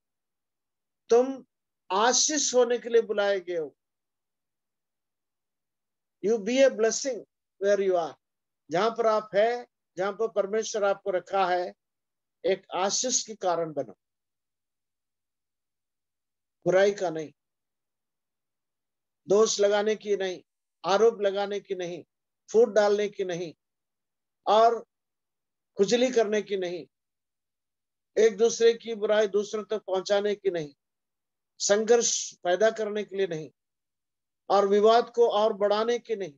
B: तुम आशीष होने के लिए बुलाए गए हो। You be a blessing where you are. जहां पर आप है, जहां पर परमेश्वर आपको रखा है, एक आशीष के कारण बनो, बुराई का नहीं, दोष लगाने की नहीं, आरोप लगाने की नहीं, फूट डालने की नहीं, और खुजली करने की नहीं, एक दूसरे की बुराई दूसरों तक पहुंचाने की नहीं, संघर्ष पैदा करने के लिए नहीं, और विवाद को और बढ़ाने की नहीं।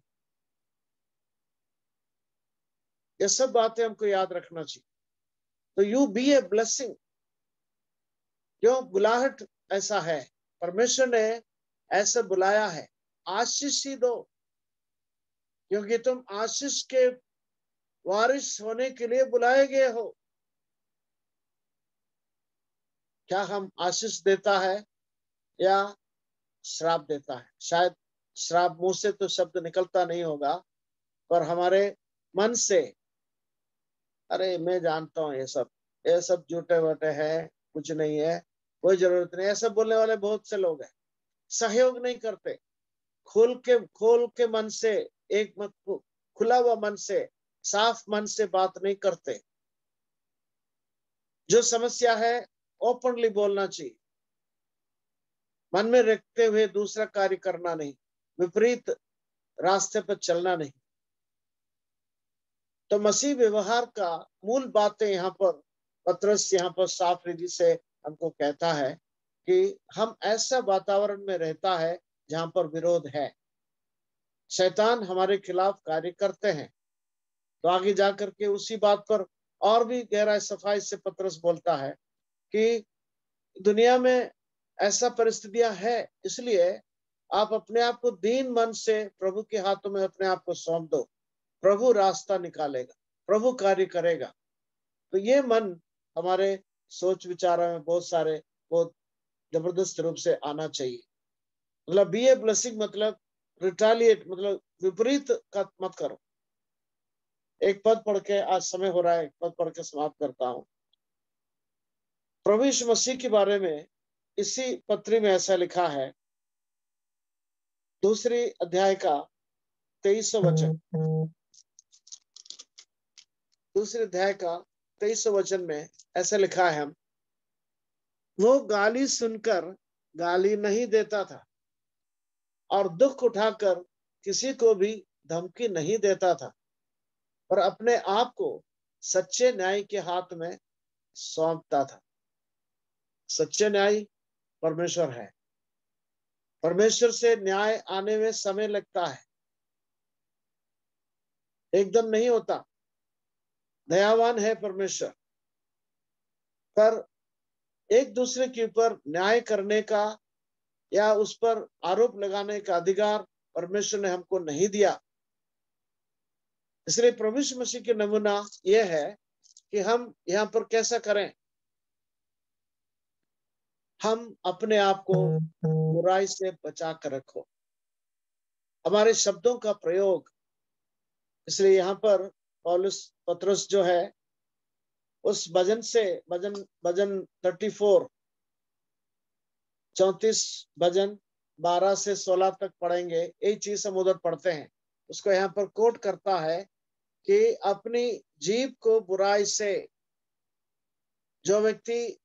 B: ये सब बातें हमको याद रखना चाहिए। तो यू बी ए ब्लेसिंग। क्यों बुलाहट ऐसा है? परमेश्वर ने ऐसा बुलाया है, आशीष ही दो, क्योंकि तुम आशीष के वारिस होने के लिए बुलाए गए हो। क्या हम आशीष देता है या श्राप देता है? शायद श्राप मुंह से तो शब्द निकलता नहीं होगा, पर हमारे मन से, अरे मैं जानता हूं ये सब झूठे वूठे है, कुछ नहीं है, कोई जरूरत नहीं, ऐसा बोलने वाले बहुत से लोग हैं। सहयोग नहीं करते, खोल के मन से, एक मत खुला हुआ मन से, साफ मन से बात नहीं करते। जो समस्या है ओपनली बोलना चाहिए। मन में रखते हुए दूसरा कार्य करना नहीं, विपरीत रास्ते पर चलना नहीं। तो मसीह व्यवहार का मूल बातें यहाँ पर पतरस यहाँ पर साफ रीति से हमको कहता है कि हम ऐसा वातावरण में रहता है जहां पर विरोध है, शैतान हमारे खिलाफ कार्य करते हैं। तो आगे जाकर के उसी बात पर और भी गहरा सफाई से पतरस बोलता है कि दुनिया में ऐसा परिस्थितियां है, इसलिए आप अपने आप को दीन मन से प्रभु के हाथों में अपने आप को सौंप दो। प्रभु रास्ता निकालेगा, प्रभु कार्य करेगा। तो ये मन हमारे सोच विचारों में बहुत जबरदस्त रूप से आना चाहिए। मतलब बी ए ब्लेसिंग मतलब रिटालिएट, मतलब विपरीत का मत करो। एक पद पढ़ के, आज समय हो रहा है, एक पद पढ़ के समाप्त करता हूं। प्रभु यीशु मसीह के बारे में इसी पत्री में ऐसा लिखा है, दूसरी अध्याय का 23वां वचन, दूसरे अध्याय का 23वां वचन में ऐसा लिखा है, वो गाली सुनकर गाली नहीं देता था और दुख उठाकर किसी को भी धमकी नहीं देता था, पर अपने आप को सच्चे न्याय के हाथ में सौंपता था। सच्चे न्याय परमेश्वर है। परमेश्वर से न्याय आने में समय लगता है, एकदम नहीं होता। दयावान है परमेश्वर, पर एक दूसरे के ऊपर न्याय करने का या उस पर आरोप लगाने का अधिकार परमेश्वर ने हमको नहीं दिया। इसलिए प्रभु यीशु मसीह की नमूना यह है कि हम यहाँ पर कैसा करें। हम अपने आप को बुराई से बचा कर रखो, हमारे शब्दों का प्रयोग। इसलिए यहाँ पर पौलुस पतरस जो है उस भजन से, भजन 34 34 भजन 12 से 16 तक पढ़ेंगे। यही चीज हम उधर पढ़ते हैं। उसको यहाँ पर कोट करता है कि अपनी जीभ को बुराई से, जो व्यक्ति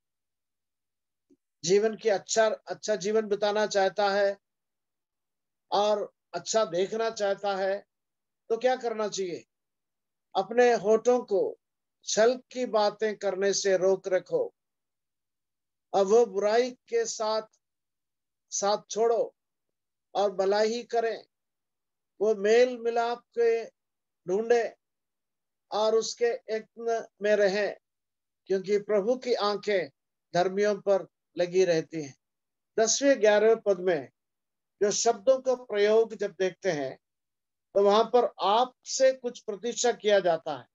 B: जीवन की अच्छा जीवन बिताना चाहता है और अच्छा देखना चाहता है, तो क्या करना चाहिए? अपने होठों को छल की बातें करने से रोक रखो, अब वो बुराई के साथ छोड़ो और भलाई ही करें। वो मेल मिलाप के ढूंढे और उसके यत्न में रहे, क्योंकि प्रभु की आंखें धर्मियों पर लगी रहती हैं। 10वें 11वें पद में जो शब्दों का प्रयोग जब देखते हैं तो वहां पर आपसे कुछ प्रतीक्षा किया जाता है,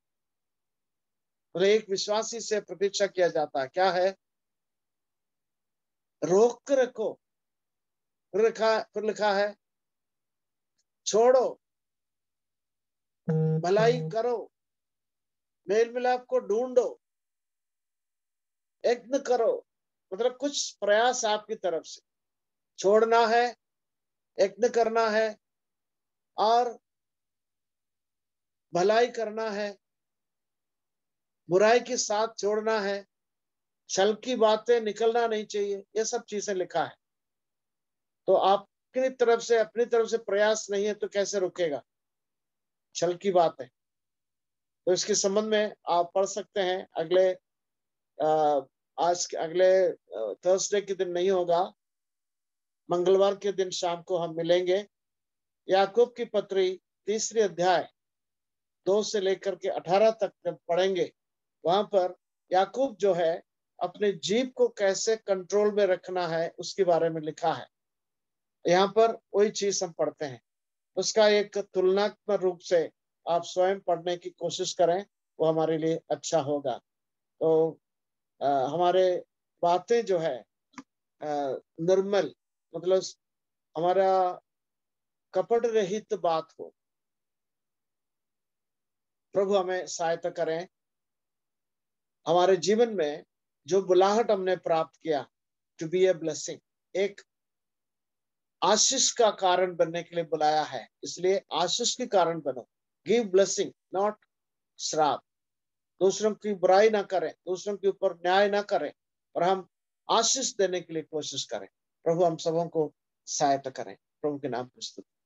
B: और एक विश्वासी से प्रतीक्षा किया जाता है। क्या है? रोक कर रखो। फिर लिखा है छोड़ो, भलाई करो, मेल मिलाप को ढूंढो, यत्न करो। मतलब कुछ प्रयास आपकी तरफ से छोड़ना है, यत्न करना है और भलाई करना है, बुराई के साथ छोड़ना है, छल की बातें निकलना नहीं चाहिए। ये सब चीजें लिखा है। तो आपकी तरफ से, अपनी तरफ से प्रयास नहीं है तो कैसे रुकेगा? छल की बात है। तो इसके संबंध में आप पढ़ सकते हैं। अगले थर्सडे के दिन नहीं होगा, मंगलवार के दिन शाम को हम मिलेंगे। याकूब की पत्री 3 अध्याय 2 से लेकर के 18 तक जब पढ़ेंगे, वहां पर याकूब जो है अपने जीभ को कैसे कंट्रोल में रखना है उसके बारे में लिखा है। यहाँ पर वही चीज हम पढ़ते हैं। उसका एक तुलनात्मक रूप से आप स्वयं पढ़ने की कोशिश करें, वो हमारे लिए अच्छा होगा। तो हमारे बातें जो है निर्मल, मतलब हमारा कपट रहित बात हो। प्रभु हमें सहायता करें। हमारे जीवन में जो बुलाहट हमने प्राप्त किया, टू बी ए ब्लेसिंग, एक आशीष का कारण बनने के लिए बुलाया है, इसलिए आशीष के कारण बनो। गिव ब्लेसिंग, नॉट श्राप। दूसरों की बुराई ना करें, दूसरों के ऊपर न्याय ना करें, और हम आशीष देने के लिए कोशिश करें। प्रभु हम सबों को सहायता करें। प्रभु के नाम में स्तुति।